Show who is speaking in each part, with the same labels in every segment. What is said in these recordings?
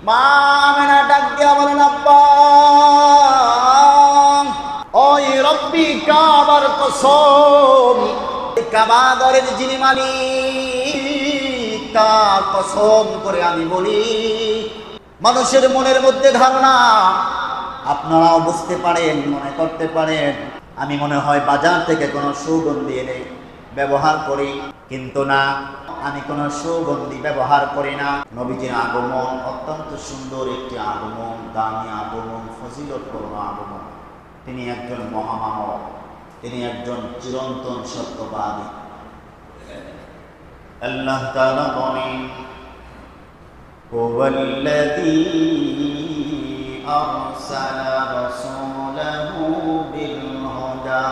Speaker 1: মা আমেনা ডাক দিয়া বলেন, আব্বা ওই রব্বি কাবার কসম, কাবা ঘরের যিনি মালিক তার কসম করে আমি বলি, মানুষের মনের মধ্যে ধারণা আপনারাও বুঝতে পারেন, মনে করতে পারেন আমি মনে হয় বাজার থেকে কোনো সুগন্ধি এনে ব্যবহার করি, কিন্তু না, আমি কোনো সুগন্ধি ব্যবহার করি না। নবীজির আগমন অত্যন্ত সুন্দর একটি আগমন, দামি আগমন, ফজিলতপূর্ণ আগমন। তিনি একজন মহামানব, তিনি একজন চিরন্তন সত্যবাদী। আল্লাহ তাআলা বলেন, হুয়াল্লাযী আরসালা রাসূলাহু বিল হুদা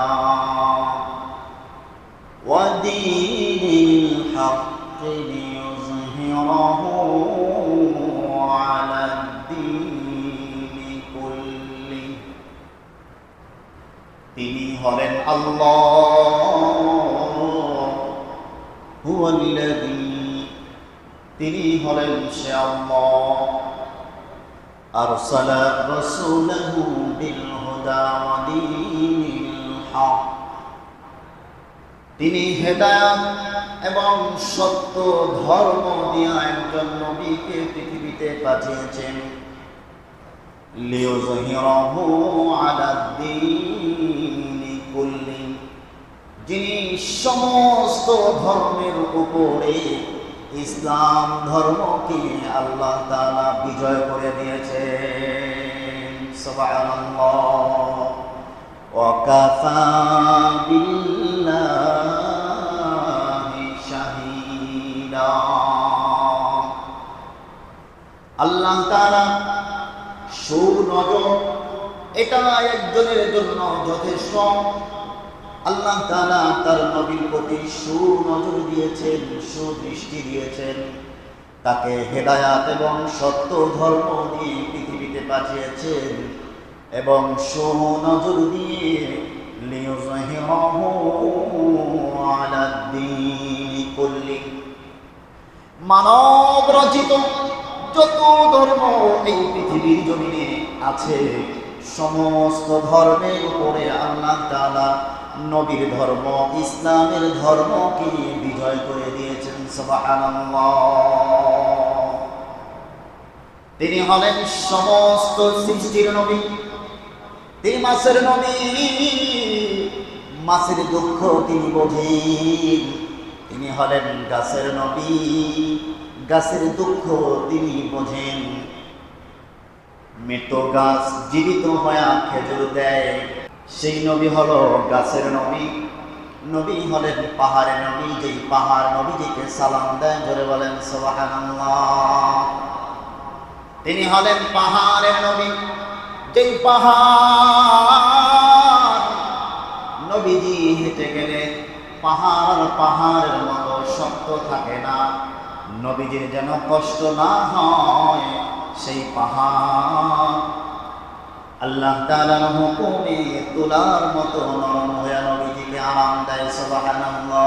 Speaker 1: ওয়া দীনিল হাক্কি লিইয়ুযহিরাহু আলাদ দীনি কুল্লি। তিনি হলেন আল্লাহ, হুয়াল্লাযী, তিনি হলেন সে আল্লাহ, আরসালা রাসূলাহু বিল হুদা ওয়া দীনিল হক, তিনি হেদায়েত এবং সত্য ধর্ম দিয়ে একজন নবীকে পৃথিবীতে পাঠিয়েছেন, লিইয়ুযহিরাহু আলাদ দীনি কুল্লি, যিনি সমস্ত ধর্মের উপরে ইসলাম ধর্মকে আল্লাহ তাআলা বিজয় করে দিয়েছেন। সুবহানাল্লাহ ওয়া কাফা বিল্লাহি শাহীদা। আল্লাহ তাআলা সুনজর, এটা একজনের জন্য যথেষ্ট। আল্লাহ তাআলা তার নবীর প্রতি সুনজর দিয়েছেন, সুদৃষ্টি দিয়েছেন, তাকে হেদায়াত এবং সত্য ধর্ম দিয়ে পৃথিবীতে পাঠিয়েছেন এবং সুনজর দিয়ে লিইয়ুযহিরাহু আলাদ দীনি কুল্লি, মানব রচিত যত ধর্ম এই পৃথিবীর জমিনে আছে সমস্ত ধর্মের উপরে আল্লাহ তাআলা নবীর ধর্ম, ইসলামের ধর্মকে বিজয় করে দিয়েছেন। সুবহানাল্লাহ। তিনি হলেন সমস্ত সৃষ্টির নবী, তিনি মাছের নবী, মাছের দুঃখ তিনি বোঝেন। তিনি হলেন গাছের নবী, গাছের দুঃখ তিনি বোঝেন। মৃত গাছ জীবিত হয়ে খেজুর দেয়, সেই নবী হলো গাছের নবী। নবী হলেন পাহাড়ের নবী, যেই পাহাড় নবীজিকে সালাম দেয়, জোরে বলেন সুবহানাল্লাহ। তিনি হলেন পাহাড়ের নবী, যেই পাহাড় নবীজি হেঁটে গেলে পাহাড়ের মতো শক্ত থাকে না, নবীজির যেন কষ্ট না হয়, সেই পাহাড় আল্লাহ তাআলার হুকুমে তুলার মতো নরম হয়ে নবীজিকে আরাম দেয়। সুবহানাল্লাহ।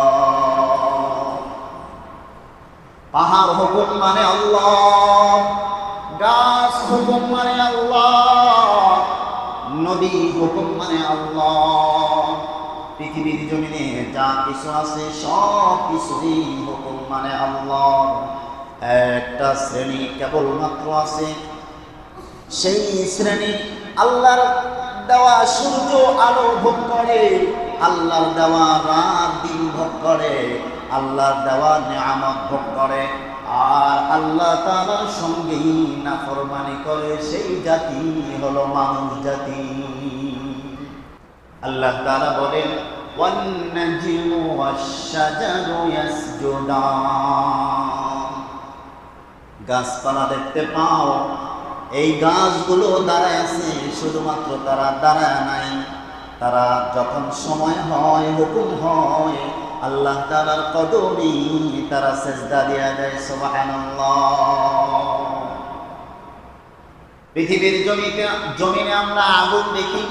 Speaker 1: পাহাড় হুকুম মানে আল্লাহ, গাছ হুকুম মানে আল্লাহ, নদী হুকুম মানে আল্লাহ। পৃথিবীর জমিনে যা কিছু আছে সব কিছুই হুকুম মানে আল্লাহ। একটা শ্রেণী কেবলমাত্র আছে, সেই শ্রেণী আল্লাহর দেওয়া সূর্য আলো ভোগ করে, আল্লাহর দেওয়া রাত দিন ভোগ করে, আল্লাহর দেওয়া নিয়ামত ভোগ করে, আর আল্লাহ তাআলার সঙ্গেই নাফরমানি করে, সেই জাতি হলো মানুষ জাতি। আল্লাহ তাআলা বলেন, ওয়ান নাজমু ওয়াশ-শাজারু ইয়াসজুদান। গাছপালা দেখতে পাও, এই গাছগুলো দাঁড়ায় আছে, শুধুমাত্র তারা দাঁড়ায় নাই, তারা যখন সময় হয়, হুকুম হয়, আল্লাহ তাআলার কদমে তারা সিজদা দিয়ে দেয়। সুবহানাল্লাহ। পৃথিবীর জমিনে আমরা আগুন দেখি,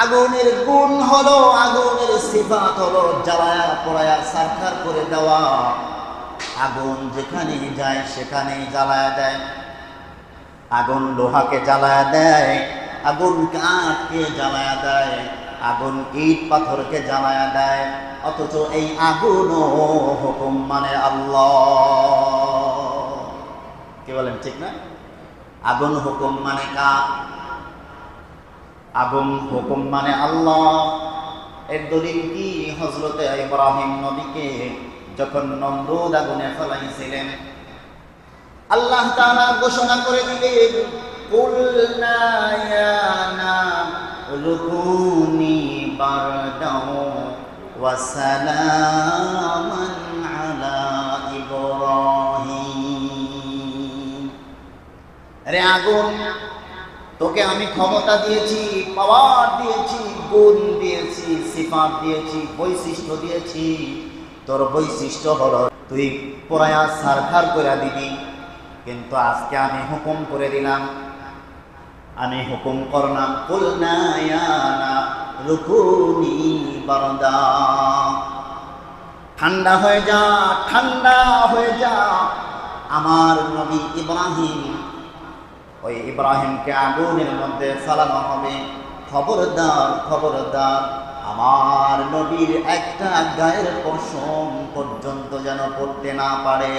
Speaker 1: আগুনের গুণ হলো, আগুনের সিফাত হলো জ্বালায়া পোড়ায়া সারখার করে দেওয়া। আগুন যেখানে যায় সেখানে জ্বালায়া দেয়। আগুন লোহাকে জ্বালায়া দেয়, আগুন কাঠকে জ্বালায়া দেয়, আগুন ইট পাথরকে জ্বালায়া দেয়, অথচ এই আগুনও হুকুম মানে আল্লাহ। কি বলেন, ঠিক না? আগুন হুকুম মানে কার? আগুন হুকুম মানে আল্লাহ। এর দলিল কি? হযরতে ইব্রাহিম নবীকে যখন নমরুদ আগুনে ফেলাইছিলেন, আল্লাহ তাআলা ঘোষণা করে দিলেন, কুলনা ইয়া নারুকুনি বারদাও ওয়া সালামান আলা ইব্রাহিম। রে আগুন, তোকে আমি ক্ষমতা দিয়েছি, পাওয়ার দিয়েছি, গুণ দিয়েছি, সিফাত দিয়েছি, বৈশিষ্ট্য দিয়েছি। তোর বৈশিষ্ট্য হলো তুই পোড়ায়া সারখার করে দিবি, কিন্তু আজকে আমি হুকুম করে দিলাম, আমি হুকুম করলাম, কুলনা ইয়া নারুকুনি বারদা, ঠান্ডা হয়ে যা, ঠান্ডা হয়ে যা। আমার নবী ইব্রাহিম, ওই ইব্রাহিমকে আগুনের মধ্যে ফেলানো হবে। খবরদার, খবরদার, আমার নবীর একটা গায়ের পশম পর্যন্ত যেন পড়তে না পারে।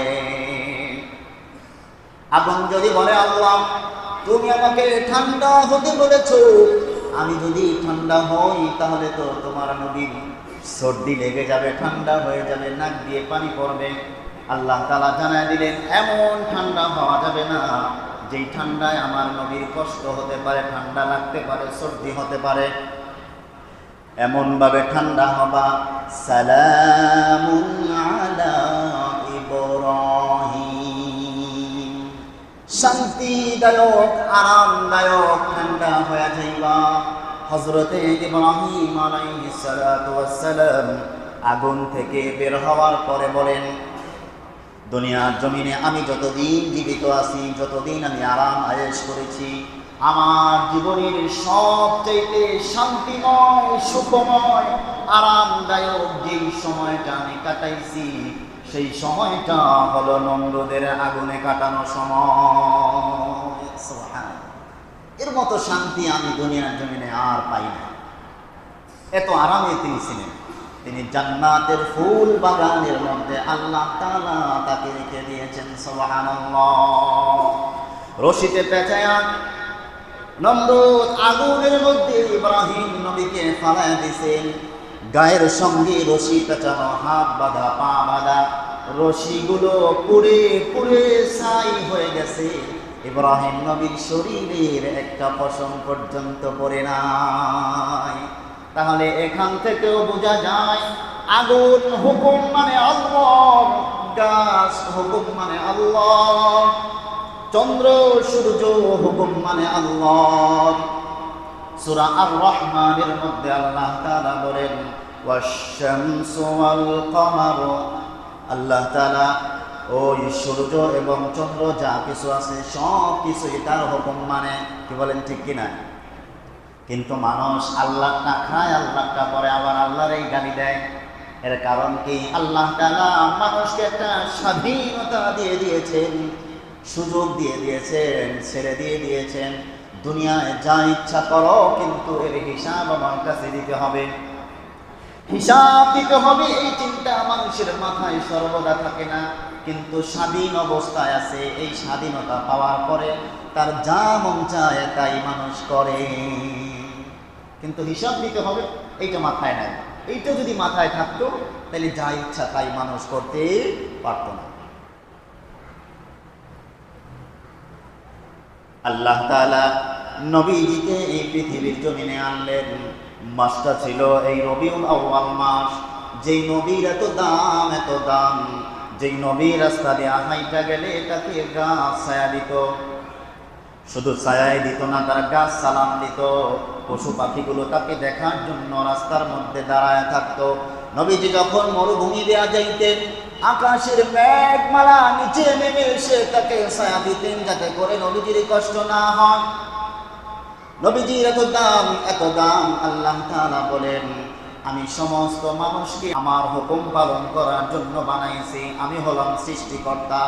Speaker 1: আগুন যদি বলে, আল্লাহ তুমি আমাকে ঠান্ডা হতে বলেছো, আমি যদি ঠান্ডা হই তাহলে তো তোমার নবীর সর্দি লেগে যাবে, ঠান্ডা হয়ে যাবে, নাক দিয়ে পানি পড়বে। আল্লাহ তাআলা জানায় দিলেন, এমন ঠান্ডা হওয়া যাবে না যেই ঠান্ডায় আমার নবীর কষ্ট হতে পারে, ঠান্ডা লাগতে পারে, সর্দি হতে পারে। এমন ভাবে ঠান্ডা হবা, সালামুন আলা ইব্রাহিম, শান্তিদায়ক, আরামদায়ক ঠান্ডা হয়ে যাইবা। হযরতে ইব্রাহিম আলাইহিস সালাতু ওয়াস সালাম আগুন থেকে বের হওয়ার পরে বলেন, দুনিয়ার জমিনে আমি যতদিন জীবিত আছি, যতদিন আমি আরাম আয়েশ করেছি, আমার জীবনের সবচেয়ে শান্তিময়, সুখময়, আরামদায়ক যেই সময়টা আমি কাটাইছি, সেই সময়টা হলো নমরুদের আগুনে কাটানো সময়। সুবহানাল্লাহ। এর মতো শান্তি আমি দুনিয়ার জমিনে আর পাই না। এত আরামে তিনি ছিলেন। তিনি জান্নাতের ফুল বাগানের মধ্যে আল্লাহ তাআলা তাকে রেখে দিয়েছেন। সুবহানাল্লাহ। রশিতে পেঁচায়া নমরুদ আগুনের মধ্যে ইব্রাহিম নবীকে ফালায়া দিয়েছেন। গায়ের সঙ্গে রশি পেঁচানো, হাত বাঁধা, পা বাঁধা, রশিগুলো পুড়ে পুড়ে ছাই হয়ে গেছে। ইব্রাহিম নবীর শরীরের একটা পশম পর্যন্ত পড়ে নাই। তাহলে এখান থেকেও বোঝা যায়, আগুন হুকুম মানে আল্লাহ, গাছ হুকুম মানে আল্লাহ, চন্দ্র সূর্য হুকুম মানে আল্লাহ। সূরা আর রহমানের মধ্যে আল্লাহ তাআলা বলেন, ওয়াশ-শামসু ওয়াল কমার, আল্লাহ তাআলা ওই সূর্য এবং চন্দ্র যা কিছু আছে সব কিছুই তার হুকুম মানে। কি বলেন, ঠিক কিনা? কিন্তু মানুষ আল্লাহটা খায়, আল্লাহটা পরে আবার আল্লাহর এই গালি দেয়। এর কারণ কি? আল্লাহ তাআলা মানুষকে একটা স্বাধীনতা দিয়ে দিয়েছেন, সুযোগ দিয়ে দিয়েছেন, ছেড়ে দিয়ে দিয়েছেন, দুনিয়ায় যা ইচ্ছা করো, কিন্তু এর হিসাব আমার কাছে দিতে হবে, হিসাব দিতে হবে। এই চিন্তা মানুষের মাথায় সর্বদা থাকে না, কিন্তু স্বাধীন অবস্থায় আছে। এই স্বাধীনতা পাওয়ার পরে তার যা মন চায় তাই মানুষ করে, কিন্তু হিসাব দিতে হবে এইটা মাথায় নাই। এইটা যদি মাথায় থাকতো তাহলে যা ইচ্ছা তাই মানুষ করতে পারত না। আল্লাহ তাআলা নবীজিকে এই পৃথিবীর জমিনে আনলেন। মাসটা ছিল এই রবিউল আউয়াল মাস। যেই নবীর এত দাম, এত দাম, যেই নবী রাস্তা দিয়ে হাইটা গেলে তাকে গাছ ছায়া দিত। শুধু ছায়াই দিত না, তার গাছ সালাম দিত। পশু পাখিগুলো তাকে দেখার জন্য রাস্তার মধ্যে দাঁড়ায় থাকতো। নবীজি যখন মরুভূমি দেয়া যাইতেন, আকাশের মেঘমালা নিচে নেমে এসে তাকে ছায়া দিতেন, যাতে করে নবীজির কষ্ট না হয়। নবীজির এত দাম, এত দাম। আল্লাহ তাআলা বলেন, আমি সমস্ত মানুষকে আমার হুকুম পালন করার জন্য বানাইছি। আমি হলাম সৃষ্টিকর্তা,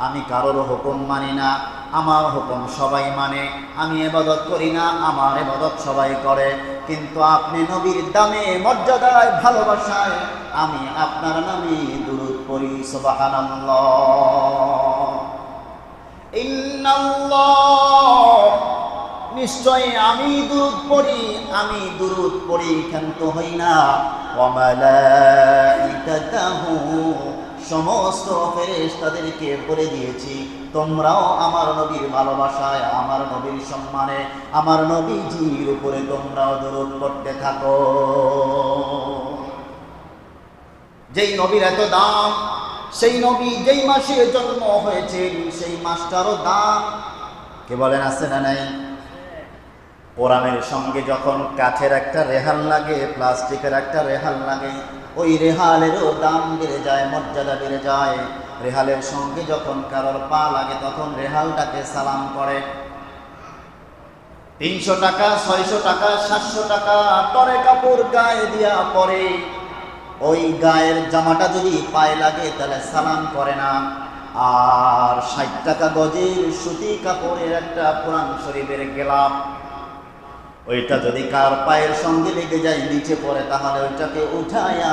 Speaker 1: আমি কারোর হুকুম মানি না। আমার হুকুম সবাই মানে, আমি ইবাদত করি না, আমার ইবাদত সবাই করে, কিন্তু আপনি নবীর দামে মর্যাদায় ভালোবাসায় আমি আপনার নামে দুরূদ পড়ি। সুবহানাল্লাহ। ইন্নাল্লাহ, নিশ্চয় আমি দুরূদ পড়ি, আমি দুরূদ পড়ি, ক্ষান্ত হই না। ওয়া মালাইকাতাহু, সমস্ত ফেরেশতাদেরকে বলে দিয়েছি তোমরাও আমার নবীর ভালোবাসায়, আমার নবীর সম্মানে, আমার নবীজির উপরে তোমরাও দরুদ পড়তে থাকো। যেই নবীর এত দাম, সেই নবী যেই মাসে জন্ম হয়েছেন সেই মাসটারও দাম কে বলেন আছে না নাই? কোরআনের সঙ্গে যখন কাঠের একটা রেহাল লাগে, প্লাস্টিকের একটা রেহাল লাগে, ওই রেহালেরও দাম বেড়ে যায়, মর্যাদা বেড়ে যায়। রেহালের সঙ্গে যখন কারোর পা লাগে তখন রেহালটাকে সালাম করে। 300 টাকা, 600 টাকা, 700 টাকা তরে কাপড় গায়ে দিয়া পরে, ওই গায়ের জামাটা যদি পায়ে লাগে তাহলে সালাম করে না। আর 60 টাকা গজের সুতি কাপড়ের একটা কোরআন শরীফের গেলাপ, ওইটা যদি কার পায়ের সঙ্গে লেগে যায় নিচে পড়ে, তাহলে ওইটাকে উঠায়া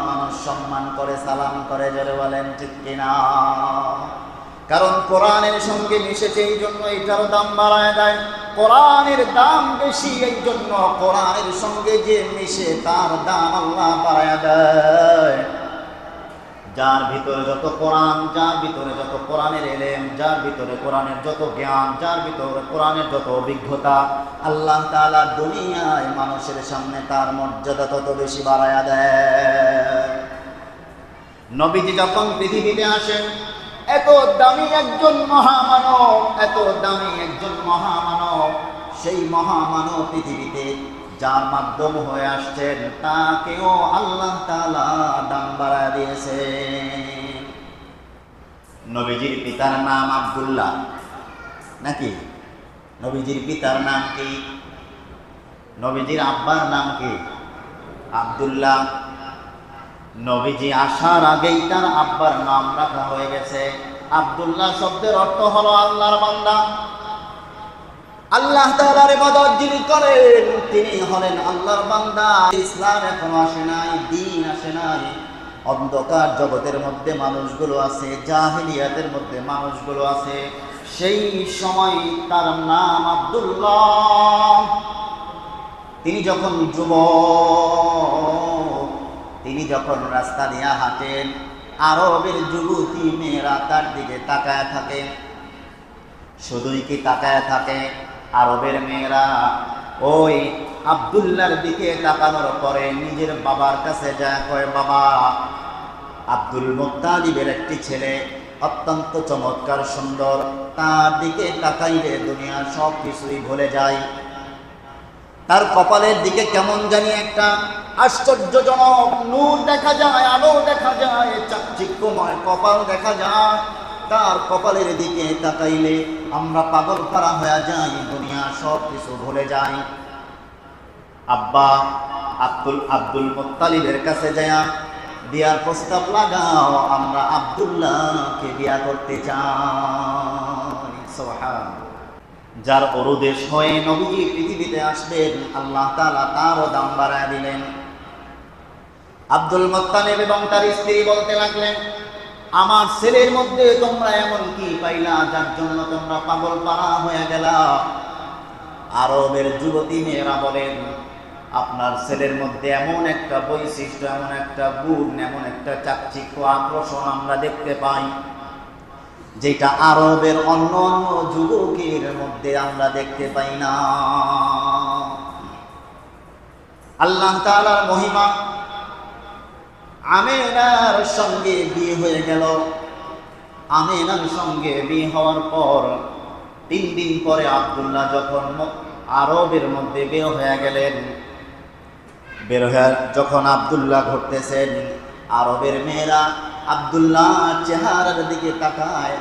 Speaker 1: মানুষ সম্মান করে, সালাম করে। জোরে বলেন ঠিক কিনা? কারণ কোরআনের সঙ্গে মিশেছে, এই জন্য এটারও দাম বাড়ায় দেয়। কোরআনের দাম বেশি, এই জন্য কোরআনের সঙ্গে যে মিশে তার দাম আল্লাহ বাড়ায় দেয়। যার ভিতরে যত কোরআন, যার ভিতরে যত কোরআনের ইলম, যার ভিতরে কোরআনের যত জ্ঞান, যার ভিতরে কোরআনের যত অভিজ্ঞতা, আল্লাহ তাআলা দুনিয়ায় মানুষের সামনে তার মর্যাদা তত বেশি বাড়ায়া দেয়। নবীজি যখন পৃথিবীতে আসেন, এত দামি একজন মহামানব, এত দামি একজন মহামানব, সেই মহামানব পৃথিবীতে যার মাধ্যম হয়ে আসছেন তাকেও আল্লাহ তাআলা দাম বাড়ায় দিয়েছে। নবীজির পিতার নাম আব্দুল্লাহ নাকি? নবীজির পিতার নাম কি? নবীজির আব্বার নাম কি? আব্দুল্লাহ। নবীজি আসার আগেই তার আব্বার নাম রাখা হয়ে গেছে। আব্দুল্লাহ শব্দের অর্থ হলো আল্লাহর বান্দা। আল্লাহ তাআলার ইবাদত যিনি করেন তিনি হলেন আল্লাহর বান্দা। ইসলাম এখনো আসে নাই, দ্বীন আসে নাই। অন্ধকার জগতের মধ্যে মানুষগুলো আছে, জাহেলিয়াতের মধ্যে মানুষগুলো আছে। সেই সময় তার নাম আব্দুল্লাহ। তিনি যখন যুবক, তিনি যখন রাস্তা দিয়ে হাঁটেন, আরবের যুবতী মেয়েরা তার দিকে তাকায় থাকে। শুধুই কি তাকায় থাকে? আরবের মেয়েরা ওই আব্দুল্লাহর দিকে তাকানোর পরে নিজের বাবার কাছে যায়, কয় বাবা, আব্দুল মুত্তালিবের একটি ছেলে অত্যন্ত চমৎকার সুন্দর, তার দিকে তাকাইলে দুনিয়ার সব কিছুই ভুলে যায়। তার কপালের দিকে কেমন জানি একটা আশ্চর্যজনক নূর দেখা যায়, আলো দেখা যায়, চাকচিক্যময় কপাল দেখা যায়। তার কপালের দিকে তাকাইলে আমরা পাগল করা হয়ে যাই, দুনিয়া সব কিছু ভুলে যাই। আব্বা আব্দুল মুত্তালিবের কাছে যায়া বিয়ার প্রস্তাব লাগাও, আমরা আব্দুল্লাহকে বিয়া করতে চাই। সুবহানাল্লাহ। যার অরুদেশ হয়ে নবীজি পৃথিবীতে আসবেন, আল্লাহ তাআলা তারও দাম বাড়ায় দিলেন। আব্দুল মুত্তালিব এবং তার স্ত্রী বলতে লাগলেন, আমার ছেলের মধ্যে তোমরা এমন কি পাইলা যার জন্য তোমরা পাগল পারা হয়ে গেলা? আরবের যুবতী মেয়েরা বলেন, আপনার ছেলের মধ্যে এমন একটা বৈশিষ্ট্য, এমন একটা গুণ, এমন একটা চাকচিক্য আকর্ষণ আমরা দেখতে পাই, যেটা আরবের অন্য অন্য যুবকের মধ্যে আমরা দেখতে পাই না। আল্লাহ তাআলার মহিমা। আমেনার সঙ্গে বিয়ে হয়ে গেল। আমেনার সঙ্গে বিয়ে হওয়ার পর 3 দিন পরে আব্দুল্লাহ যখন আরবের মধ্যে বের হয়ে গেলেন, বের হয়ে যখন আব্দুল্লাহ ঘুরতেছেন, আরবের মেয়েরা আব্দুল্লাহ চেহারার দিকে তাকায়।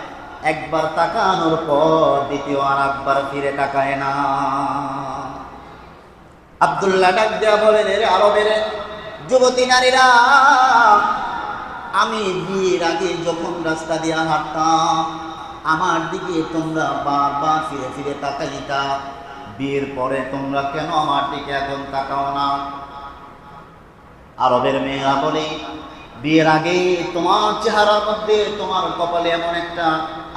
Speaker 1: একবার তাকানোর পর দ্বিতীয় আর একবার ফিরে তাকায় না। আব্দুল্লাহ ডাক দেয়া বলেন, এর আরবের যুবতী নারীরা, আমি বিয়ের আগে যখন রাস্তা দিয়ে হাঁটতাম, আমার দিকে তোমরা বারবার ফিরে ফিরে তাকাইতা, বিয়ের পরে তোমরা কেন আমার দিকে এখন তাকাও না? আরবের মেয়েরা বলে, বিয়ের আগে তোমার চেহারার মধ্যে, তোমার কপালে এমন একটা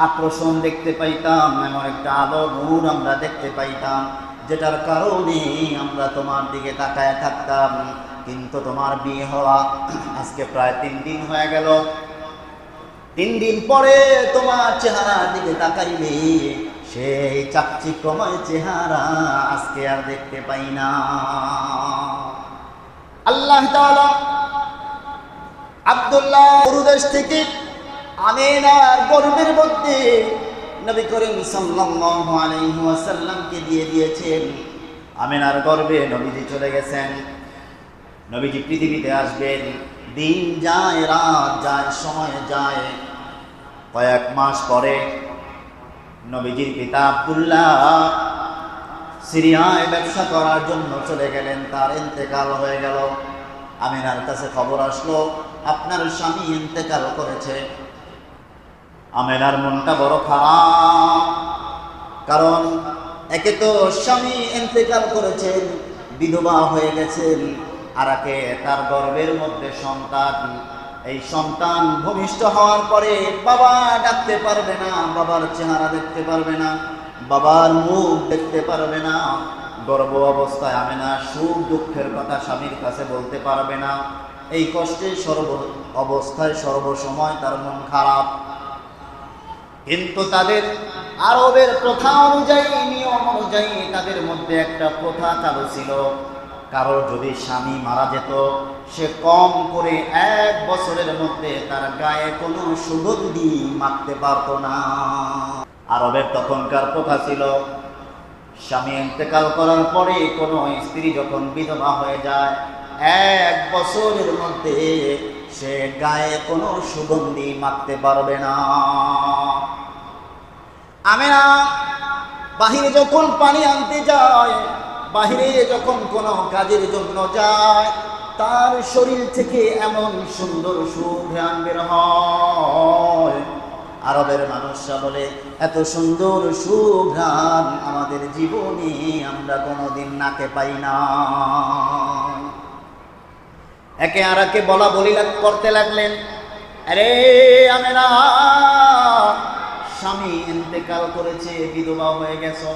Speaker 1: আকর্ষণ দেখতে পাইতাম, এমন একটা আলো নূর আমরা দেখতে পাইতাম, যেটার কারণে আমরা তোমার দিকে তাকায় থাকতাম। কিন্তু তোমার বিয়ে হওয়া আজকে প্রায় 3 দিন হয়ে গেল। 3 দিন পরে তোমার চেহারার দিকে তাকাইলে সেই চাকচিক্যময় চেহারা আজকে আর দেখতে পাই না। আল্লাহ তাআলা আব্দুল্লাহ পুরুদেশ থেকে আমিনার গর্ভের মধ্যে নবী করিম সাল্লাল্লাহু আলাইহি ওয়াসাল্লামকে দিয়ে দিয়েছেন। আমিনার গর্ভে নবীজি চলে গেছেন। নবীজি পৃথিবীতে আসবেন। দিন যায়, রাত যায়, সময় যায়। কয়েক মাস পরে নবীজির পিতা আব্দুল্লাহ সিরিয়ায় ব্যবসা করার জন্য চলে গেলেন। তার ইন্তেকাল হয়ে গেল। আমিনার কাছে খবর আসলো, আপনার স্বামী ইন্তেকাল করেছে। আমিনার মনটা বড় খারাপ, কারণ একে তো স্বামী ইন্তেকাল করেছেন, বিধবা হয়ে গেছেন, আর একে তার গর্ভের মধ্যে সন্তান। এই সন্তান ভূমিষ্ঠ হওয়ার পরে বাবা ডাকতে পারবে না, বাবার চেহারা দেখতে পারবে না, বাবার মুখ দেখতে পারবে না। গর্ভ অবস্থায় আমিনা সুখ দুঃখের কথা স্বামীর কাছে বলতে পারবে না। এই কষ্টে অবস্থায় সর্বসময় তার মন খারাপ। কিন্তু তাদের আরবের প্রথা অনুযায়ী, নিয়ম অনুযায়ী তাদের মধ্যে একটা প্রথা চালু ছিল, কারো যদি স্বামী মারা যেত, সে কম করে 1 বছরের মধ্যে তার গায়ে কোনো সুগন্ধি মাখতে পারত না। আরবের তখনকার প্রথা ছিল, স্বামী ইন্তেকাল করার পরে কোনো স্ত্রী যখন বিধবা হয়ে যায়, 1 বছরের মধ্যে সে গায়ে কোনো সুগন্ধি মাখতে পারবে না। আমিনা বাহিরে যখন পানি আনতে যায়, বাহিরে যখন কোনো কাজের জন্য যায়, তার শরীর থেকে এমন সুন্দর সুঘ্রাণ বের হয়। আরবের মানুষরা বলে, এত সুন্দর সুঘ্রাণ আমাদের জীবনে আমরা কোনোদিন নাকে পাই না। একে আর একে বলা বলি করতে লাগলেন, আরে আমিনা, স্বামী ইন্তেকাল করেছে, বিধবা হয়ে গেছো,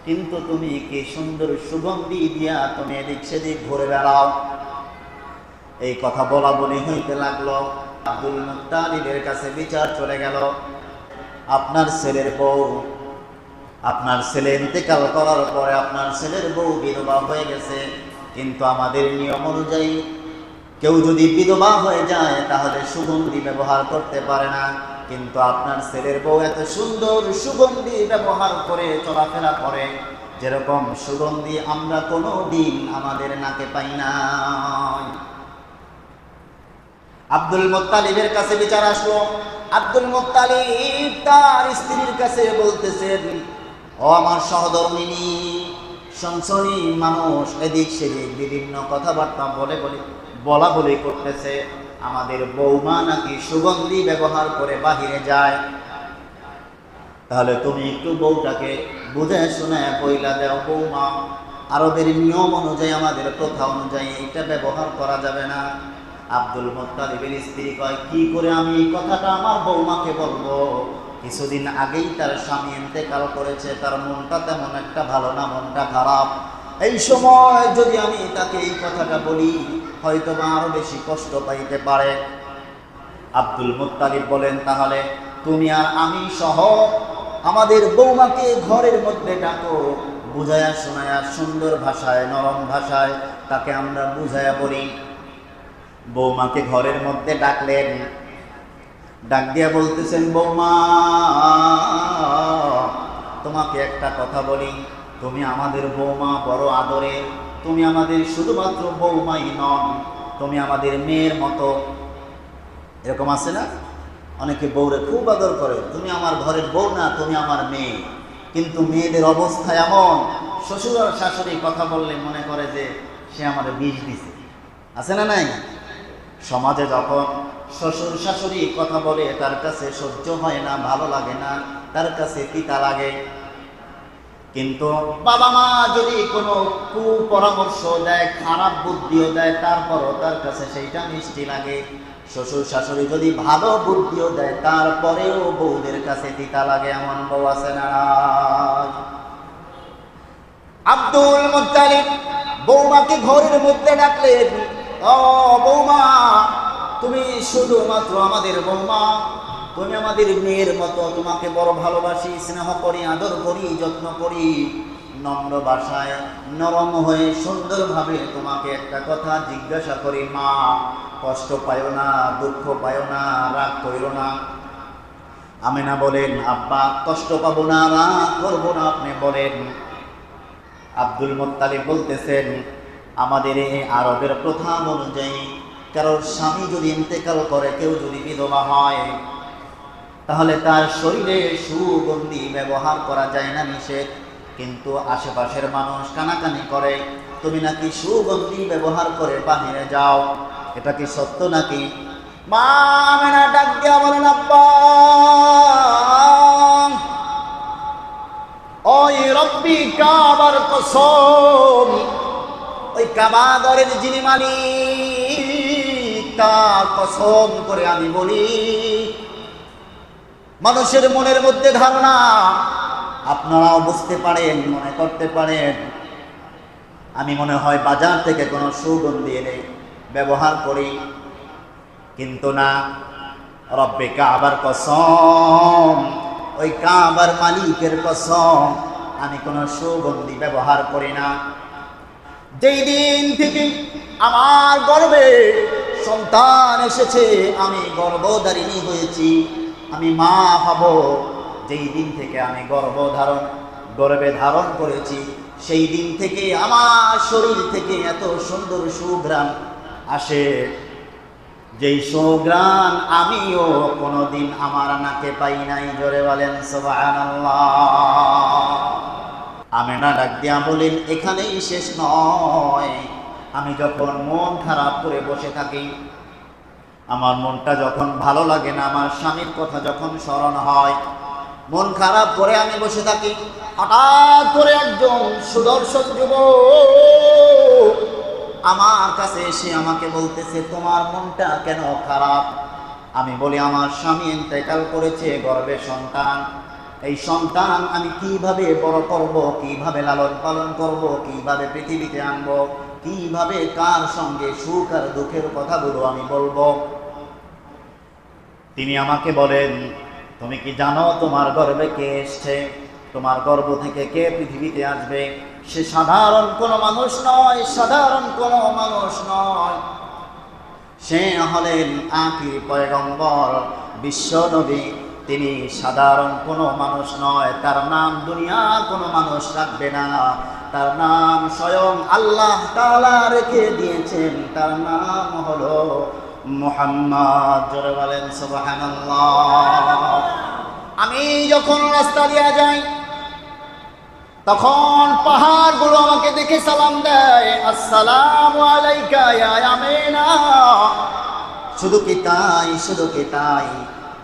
Speaker 1: কিন্তু তুমি কি সুন্দর সুগন্ধি দিয়া তুমি এদিক সেদিক ঘুরে বেড়াও। এই কথা বলা বলি হইতে লাগলো। আব্দুল মুত্তালিবের কাছে বিচার চলে গেল, আপনার ছেলের বউ, আপনার ছেলে ইন্তেকাল করার পরে আপনার ছেলের বউ বিধবা হয়ে গেছে, কিন্তু আমাদের নিয়ম অনুযায়ী কেউ যদি বিধবা হয়ে যায় তাহলে সুগন্ধি ব্যবহার করতে পারে না, কিন্তু আপনার ছেলের বউ এত সুন্দর সুগন্ধি ব্যবহার করে চলাফেরা করে, যেরকম সুগন্ধি আমরা কোনো দিন আমাদের নাকে পাই না। আব্দুল মুত্তালিবের কাছে বিচার আসলো। আব্দুল মুত্তালিব তার স্ত্রীর কাছে বলতেছেন, ও আমার সহধর্মিনী, সংসারী মানুষ এদিক সেদিক বিভিন্ন কথাবার্তা বলা বলি করতেছে, আমাদের বৌমা নাকি সুগন্ধি ব্যবহার করে বাহিরে যায়। তাহলে তুমি একটু বউটাকে বুঝে শুনে বইলা দাও, বৌমা, আরবের নিয়ম অনুযায়ী, আমাদের প্রথা অনুযায়ী এটা ব্যবহার করা যাবে না। আব্দুল মুত্তালিবের স্ত্রী কয়, কি করে আমি এই কথাটা আমার বৌমাকে বলবো? কিছুদিন আগেই তার স্বামী ইন্তেকাল করেছে, তার মনটা তেমন একটা ভালো না, মনটা খারাপ। এই সময় যদি আমি তাকে এই কথাটা বলি, হয়তো বা আরো বেশি কষ্ট পাইতে পারে। আব্দুল মুত্তালিব বলেন, তাহলে তুমি আর আমি সহ আমাদের বৌমাকে ঘরের মধ্যে ডাকো, বুঝায়া শোনায়া সুন্দর ভাষায়, নরম ভাষায় তাকে আমরা বুঝায়া বলি। বৌমাকে ঘরের মধ্যে ডাকলেন, ডাক দিয়া বলতেছেন, বৌমা, তোমাকে একটা কথা বলি, তুমি আমাদের বৌমা, বড় আদরের, তুমি আমাদের শুধুমাত্র বৌমাই নন, তুমি আমাদের মেয়ের মতো। এরকম আছে না, অনেকে বউরে খুব আদর করে, তুমি আমার ঘরের বউ না, তুমি আমার মেয়ে। কিন্তু মেয়েদের অবস্থা এমন, শ্বশুর আর শাশুড়ি কথা বললে মনে করে যে সে আমার বিষ দিছে, আছে না নাই? সমাজে যখন শ্বশুর শাশুড়ি কথা বলে তার কাছে সহ্য হয় না, ভালো লাগে না, তার কাছে তিতা লাগে। কিন্তু বাবা মা যদি কোনো কুপরামর্শ দেয়, খারাপ বুদ্ধিও দেয়, তারপরও তার কাছে সেইটা মিষ্টি লাগে। শ্বশুর শাশুড়ি যদি ভালো বুদ্ধিও দেয়, তারপরেও বউদের কাছে তিতা লাগে। এমন বউ আছে না? আব্দুল মুত্তালিব বৌমাকে ঘরের মধ্যে ডাকলেন, ও বৌমা, তুমি শুধুমাত্র আমাদের বৌমা, তুমি আমাদের মেয়ের মতো, তোমাকে বড় ভালোবাসি, স্নেহ করি, আদর করি, যত্ন করি। নম্র ভাষায় নরম হয়ে সুন্দরভাবে তোমাকে একটা কথা জিজ্ঞাসা করি, মা, কষ্ট পাইও না, দুঃখ পাইও না, রাগ করিও না। আমেনা বলেন, আব্বা, কষ্ট পাবো না, রাগ করবো না, আপনি বলেন। আব্দুল মুত্তালিব বলতেছেন, আমাদের এই আরবের প্রথা অনুযায়ী কারোর স্বামী যদি ইন্তেকাল করে, কেউ যদি বিধবা হয়, তাহলে তার শরীরে সুগন্ধি ব্যবহার করা যায় না, নিষেধ। কিন্তু আশেপাশের মানুষ কানাকানি করে, তুমি নাকি সুগন্ধি ব্যবহার করে বাহিরে যাও, এটা কি সত্য নাকি? মা আমেনা ডাক দিয়া বলেন, আব্বা, ওই রব্বি কাবার কসম, ওই কাবা ঘরের যিনি মালিক, তার কসম করে আমি বলি, মানুষের মনের মধ্যে ধারণা, আপনারাও বুঝতে পারেন, মনে করতে পারেন, আমি মনে হয় বাজার থেকে কোনো সুগন্ধি এনে ব্যবহার করি, কিন্তু না, রব্বে কাবার কসম, ওই কাবার মালিকের কসম, আমি কোনো সুগন্ধি ব্যবহার করি না। যেই দিন থেকে আমার গর্ভে সন্তান এসেছে, আমি গর্ভধারিণী হয়েছি, আমি মা হব, যেই দিন থেকে আমি গর্ভে ধারণ করেছি, সেই দিন থেকে আমার শরীর থেকে এত সুন্দর সুঘ্রাণ আসে, যেই সুঘ্রাণ আমিও কোনোদিন আমার নাকে পাই নাই। জোরে বলেন সুবহানাল্লাহ। আমেনা ডাক দিয়া বলেন, এখানেই শেষ নয়। আমি যখন মন খারাপ করে বসে থাকি, আমার মনটা যখন ভালো লাগে না, আমার স্বামীর কথা যখন স্মরণ হয়, মন খারাপ করে আমি বসে থাকি, হঠাৎ করে একজন সুদর্শন যুবক আমার কাছে এসে আমাকে বলতেছে, তোমার মনটা কেন খারাপ? আমি বলি, আমার স্বামী ইন্তেকাল করেছে, গর্ভে সন্তান, এই সন্তান আমি কিভাবে বড় করব, কিভাবে লালন পালন করব, কিভাবে পৃথিবীতে আনবো, কিভাবে কার সঙ্গে সুখ আর দুঃখের কথাগুলো আমি বলবো। তিনি আমাকে বলেন, তুমি কি জানো তোমার গর্ভে কে এসছে? তোমার গর্ভ থেকে কে পৃথিবীতে আসবে? সে সাধারণ কোনো মানুষ নয়, সাধারণ কোনো মানুষ নয়, সে হলেন আখির পয়গম্বর, বিশ্ব নবী। তিনি সাধারণ কোনো মানুষ নয়, তার নাম দুনিয়ার কোনো মানুষ রাখবে না, তার নাম স্বয়ং আল্লাহ তাআলা রেখে দিয়েছেন, তার নাম হলো মুহাম্মদ। জোরে বলেন সুবহানাল্লাহ। আমি যখন রাস্তা দিয়ে যাই, তখন পাহাড়গুলো আমাকে দেখে সালাম দেয়, আসসালামু আলাইকা ইয়া আমিনা। শুধু কি তাই, শুধু কি তাই,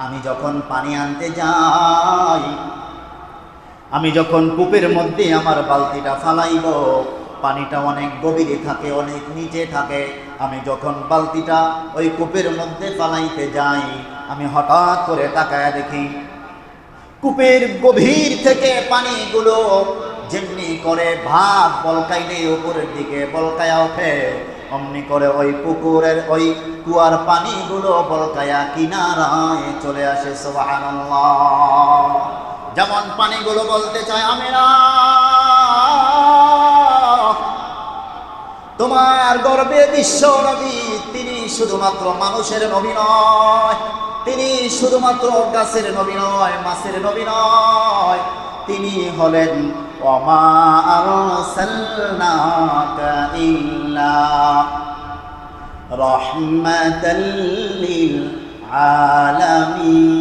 Speaker 1: আমি যখন পানি আনতে যাই, আমি যখন কূপের মধ্যে আমার বালতিটা ফালাইব, পানিটা অনেক গভীরে থাকে, অনেক নিচে থাকে, আমি যখন বালতিটা ওই কূপের মধ্যে ফালাইতে যাই, আমি হঠাৎ করে তাকায়া দেখি কূপের গভীর থেকে পানিগুলো যেমনি করে ভাত বলকাইলে উপরের দিকে বলকায়া ওঠে, অমনি করে ওই পুকুরের ওই কুয়ার পানিগুলো বলকায়া কিনারায় চলে আসে। সুবহানাল্লাহ। যেমন পানিগুলো বলতে চায়, আমিনা, তোমার গর্ভে বিশ্ব নবী, তিনি শুধুমাত্র মানুষের নবী নয়, তিনি শুধুমাত্র গাছের নবী নয়, মাছের নবী নয়, তিনি হলেন ওমা আরসালনাকা ইল্লা রাহমাতাল লিল আলামিন।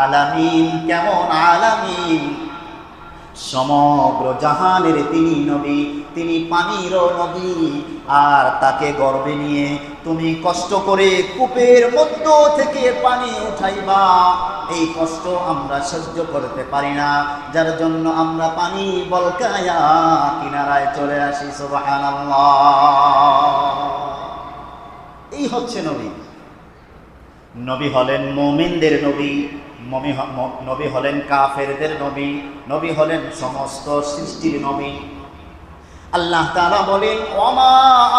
Speaker 1: আলামিন কেমন আলামিন? সমগ্র জাহানের তিনি নবী, তিনি পানিরও নবী। আর তাকে গর্বে নিয়ে তুমি কষ্ট করে কূপের মধ্য থেকে পানি উঠাইবা, এই কষ্ট আমরা সহ্য করতে পারি না, যার জন্য আমরা পানি বলকায়া কিনারায় চলে আসি। সুবহানাল্লাহ। এই হচ্ছে নবী। নবী হলেন মুমিনদের নবী, নবী হলেন কাফেরদের নবী, নবী হলেন সমস্ত সৃষ্টির নবী। আল্লাহ তাআলা বলেন, ওয়ামা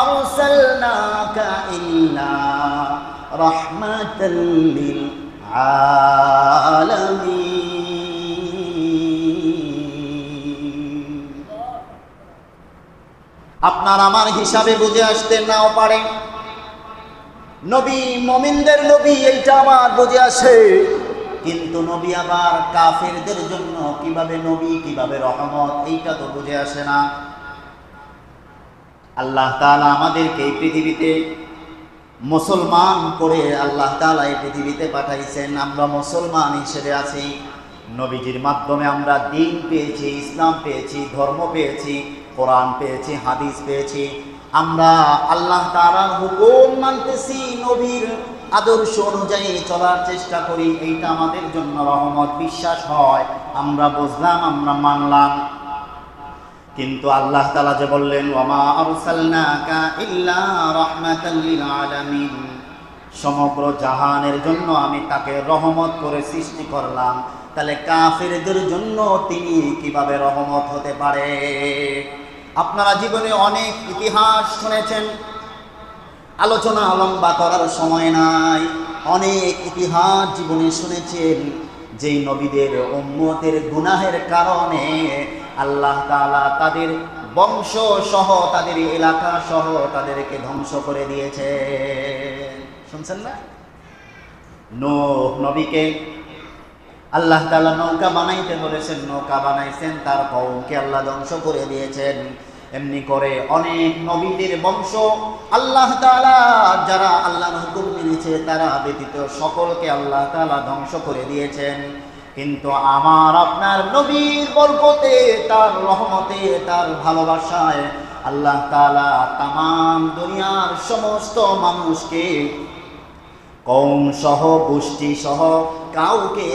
Speaker 1: আরসালনাকা ইল্লা রাহমাতাল লিল আলামিন। আপনার আমার হিসাবে বুঝে আসতে নাও পারে, নবী মুমিনদের নবী এইটা আমার বুঝে আসে, কিন্তু নবী আবার কাফেরদের জন্য কিভাবে নবী, কিভাবে রহমত, এইটা তো বুঝে আসে না। আল্লাহ তাআলা আমাদেরকে এই পৃথিবীতে মুসলমান করে আল্লাহ তাআলা এই পৃথিবীতে পাঠাইছেন। আমরা মুসলমান হিসেবে আছি। নবীজির মাধ্যমে আমরা দ্বীন পেয়েছি, ইসলাম পেয়েছি, ধর্ম পেয়েছি, কোরআন পেয়েছি, হাদিস পেয়েছি। আমরা আল্লাহ তাআলার হুকুম মানতেছি, নবীর আদর্শ অনুযায়ী চলার চেষ্টা করি, এইটা আমাদের জন্য রহমত, বিশ্বাস হয়। আমরা বুঝলাম, আমরা মানলাম। কিন্তু আল্লাহ তাআলা যে বললেন, ওয়ামা আরসালনাকা ইল্লা রাহমাতাল লিল আলামিন, সমগ্র জাহানের জন্য আমি তাকে রহমত করে সৃষ্টি করলাম, তাহলে কাফেরদের জন্য তিনি কিভাবে রহমত হতে পারে? আপনারা জীবনে অনেক ইতিহাস শুনেছেন, আলোচনা লম্বা করার সময় নাই। অনেক ইতিহাস জীবনে শুনেছেন, যেই নবীদের উম্মতের গুনাহের কারণে আল্লাহ তাআলা তাদের বংশ সহ, তাদের এলাকা সহ তাদেরকে ধ্বংস করে দিয়েছে। শুনছেন না? নূহ নবীকে আল্লাহ তাআলা নৌকা বানাইতে বলেছেন, নৌকা বানাইছেন, তার কওমকে আল্লাহ ধ্বংস করে দিয়েছেন। এমনি করে অনেক নবীদের বংশ আল্লাহ তাআলা, যারা আল্লাহর হুকুম মেনেছে তারা ব্যতীত সকলকে আল্লাহ তাআলা ধ্বংস করে দিয়েছেন। কিন্তু আমার আপনার নবীর বরকতে, তার রহমতে, তার ভালোবাসায় আল্লাহ তাআলা তামাম দুনিয়ার সমস্ত মানুষকে কওম সহ, গোষ্ঠী সহ কাউকে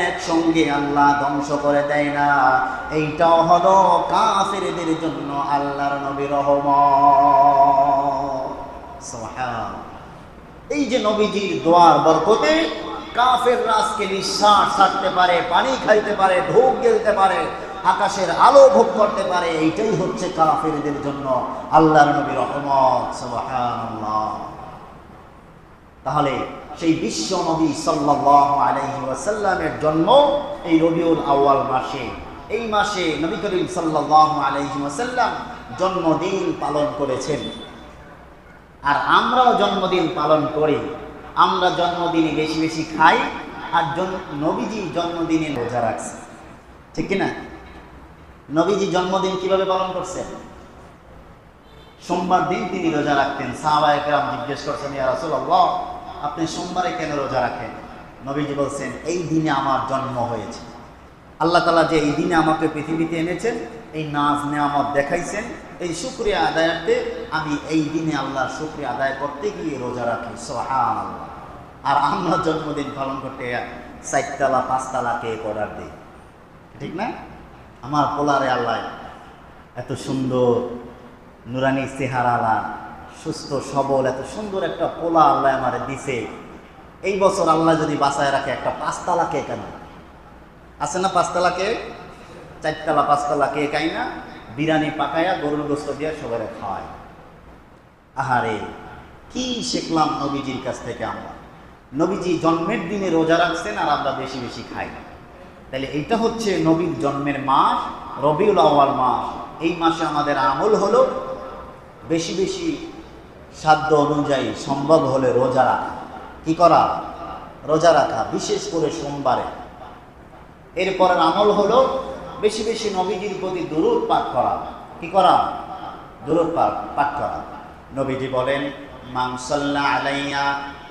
Speaker 1: একসঙ্গে আল্লাহ ধ্বংস করে দেয় না। এইটাও হলো কাফেরদের জন্য আল্লাহর নবীর রহমত। সুবহান। এই যে নবীজির দোয়ার বরকতে কাফেররা আজকে নিঃশ্বাস ছাড়তে পারে, পানি খাইতে পারে, ঢোক গেলতে পারে, আকাশের আলো ভোগ করতে পারে, এইটাই হচ্ছে কাফেরদের জন্য আল্লাহর নবীর রহমত। সুবহানাল্লাহ। তাহলে সেই বিশ্ব নবী সাল্লাল্লাহু আলাইহি ওয়াসাল্লামের জন্ম এই রবিউল আউয়াল মাসে। এই মাসে নবী করিম সাল্লাল্লাহু আলাইহি ওয়াসাল্লাম জন্মদিন পালন করেছেন। আর আমরাও জন্মদিন পালন করি। আমরা জন্মদিনে বেশি বেশি খাই, আর নবীজি জন্মদিনে রোজা রাখছে, ঠিক কিনা? নবীজি জন্মদিন কিভাবে পালন করছেন? সোমবার দিন তিনি রোজা রাখতেন। সাহাবায়ে কেরাম জিজ্ঞেস করছেন, ইয়া রাসূলুল্লাহ, আপনি সোমবারে কেন রোজা রাখেন? নবীজি বলছেন, এই দিনে আমার জন্ম হয়েছে। আল্লাহ তাআলা যে এই দিনে আমাকে পৃথিবীতে এনেছেন, এই নাজ নেয়ামত দেখাইছেন, এই শুকরিয়া আদায়ার্থে আমি এই দিনে আল্লাহর শুকরিয়া আদায় করতে গিয়ে রোজা রাখি। সুবহানাল্লাহ। আর আমরা জন্মদিন পালন করতে 4 তলা 5 তলা কেক অর্ডার দিই, ঠিক না? আমার পোলারে আল্লাহ এত সুন্দর নুরানি চেহারালা, সুস্থ সবল, এত সুন্দর একটা পোলা আল্লাহ আমারে দিছে। এই বছর আল্লাহ যদি বাঁচায় রাখে, একটা 5 তলা কেক আনা আছে না? 5 তলা কেক, 4 তলা 5 তলা কেক আইনা বিরিয়ানি পাকায়া গরুর গোশত দিয়ে সবাই খাওয়ায়। আহারে, কি শিখলাম নবীজির কাছ থেকে আমরা। নবীজি জন্মের দিনে রোজা রাখছেন, আর আমরা বেশি বেশি খাই। তাহলে এইটা হচ্ছে নবীর জন্মের মাস, রবিউল আউয়াল মাস। এই মাসে আমাদের আমল হলো বেশি বেশি সাধ্য অনুযায়ী সম্ভব হলে রোজা রাখা। কি করা? রোজা রাখা, বিশেষ করে সোমবারে। এরপরের আমল হলো বেশি বেশি নবীজির প্রতি দুরূদ পাঠ করা। কি করা? দুরূদ পাঠ করা। নবীজি বলেন, মান সাল্লা আলাইয়া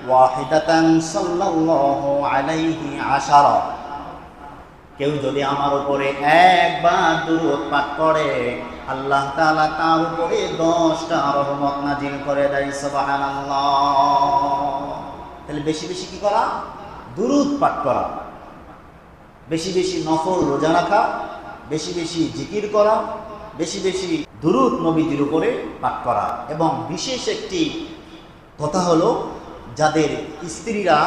Speaker 1: ওয়াহিদাতান সাল্লাল্লাহু আলাইহি আশারা। কেউ যদি আমার উপরে একবার দুরূদ পাঠ করে আল্লাহ তাআলা তার উপরে 10টা রহমত নাজিল করে দেয়। সুবহানাল্লাহ। তাহলে বেশি বেশি কি করা? দুরূদ পাঠ করা, বেশি বেশি নফল রোজা রাখা, বেশি বেশি জিকির করা, বেশি বেশি দুরূদ নবীজির উপরে পাঠ করা। এবং বিশেষ একটি কথা হলো, যাদের স্ত্রীরা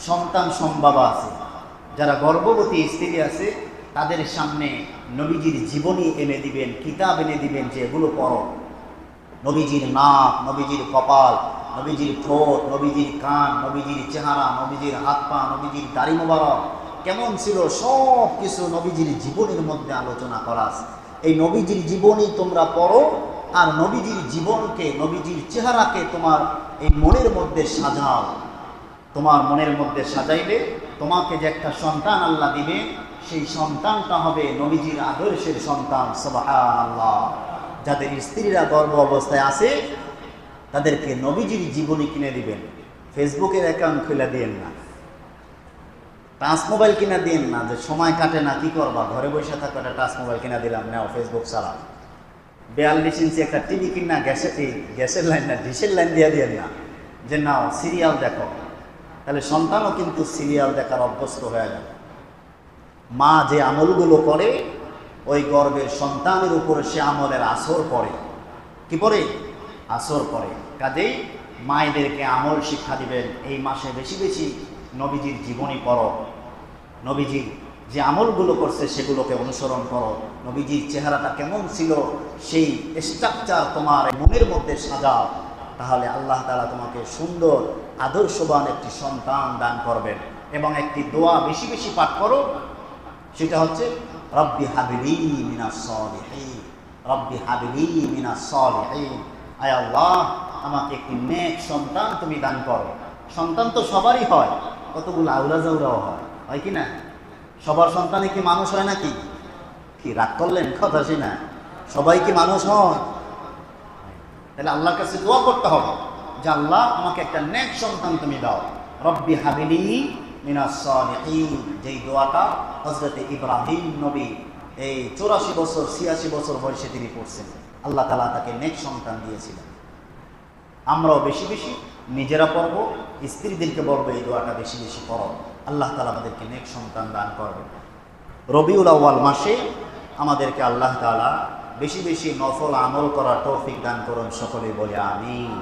Speaker 1: সন্তান সম্ভবা আছে, যারা গর্ভবতী স্ত্রী আছে, তাদের সামনে নবীজির জীবনী এনে দিবেন, কিতাব এনে দিবেন যে এগুলো পড়ো। নবীজির নাক, নবীজির কপাল, নবীজির ঠোঁট, নবীজির কান, নবীজির চেহারা, নবীজির হাত পা, নবীজির দাড়ি মোবারক কেমন ছিল, সব কিছু নবীজির জীবনের মধ্যে আলোচনা করা আছে। এই নবীজির জীবনী তোমরা পড়ো, আর নবীজির জীবনকে, নবীজির চেহারাকে তোমার এই মনের মধ্যে সাজাও। তোমার মনের মধ্যে সাজাইলে তোমাকে যে একটা সন্তান আল্লাহ দিবে, সেই সন্তানটা হবে নবীজির আদর্শের সন্তান। সুবহানাল্লাহ। যাদের স্ত্রীরা গর্ভ অবস্থায় আছে তাদেরকে নবীজির জীবনী কিনে দিবেন। ফেসবুকের অ্যাকাউন্ট খুলে দিয়েন না, টাচ মোবাইল কিনা দিন না, যে সময় কাটে না কি করবা, ঘরে বসে থাকো, একটা টাচ মোবাইল কিনা দিলাম, নাও ফেসবুক চালাও। 42 ইঞ্চি একটা টিভি কিনা গ্যাসের লাইন না ডিশের লাইন দিয়ে দিয়েন না, যে নাও সিরিয়াল দেখো। তাহলে সন্তানও কিন্তু সিরিয়াল দেখার অভ্যস্ত হয়ে যাবে। মা যে আমলগুলো করে ওই গর্ভের সন্তানের উপরে সে আমলের আসর পড়ে। কি পড়ে? আসর পড়ে। কাজেই মায়েদেরকে আমল শিক্ষা দিবেন। এই মাসে বেশি বেশি নবীজির জীবনী পড়ো, নবীজির যে আমলগুলো করছে সেগুলোকে অনুসরণ করো, নবীজির চেহারাটা কেমন ছিল সেই স্ট্রাকচার তোমার মনের মধ্যে সাজাও। তাহলে আল্লাহ তাআলা তোমাকে সুন্দর আদর্শবান একটি সন্তান দান করবেন। এবং একটি দোয়া বেশি বেশি পাঠ করো, সেটা হচ্ছে রব্বি হাবলি মিনাস সালিহিন, রব্বি হাবলি মিনাস সালিহিন। আয় আল্লাহ, আমাকে একটি নেক সন্তান তুমি দান করো। সন্তান তো সবারই হয়, কতগুলো আউলা জাউরাও হয় কি না? সবার সন্তানে কি মানুষ হয় নাকি? কি রাগ করলেন কথা শুনে? সবাই কি মানুষ হয়? তাহলে আল্লাহর কাছে দোয়া করতে হবে যে আল্লাহ, আমাকে একটা নেক সন্তান তুমি দাও। রব্বি হাবলি মিনাস সালিহিন, যেই দোয়াটা হযরত ইব্রাহিম নবী এই 84 বছর 86 বছর বয়সে তিনি পড়ছেন। আল্লাহ তাআলা তাকে নেক সন্তান দিয়েছিলেন। আমরাও বেশি বেশি নিজেরা পড়ব, স্ত্রীদেরকে বলবো এই দোয়াটা বেশি বেশি পড়ো। আল্লাহ তাআলা আমাদেরকে নেক সন্তান দান করবে। রবিউল আউয়াল মাসে আমাদেরকে আল্লাহ তাআলা বেশি বেশি নফল আমল করার তৌফিক দান করুন। সকলে বলে আমিন।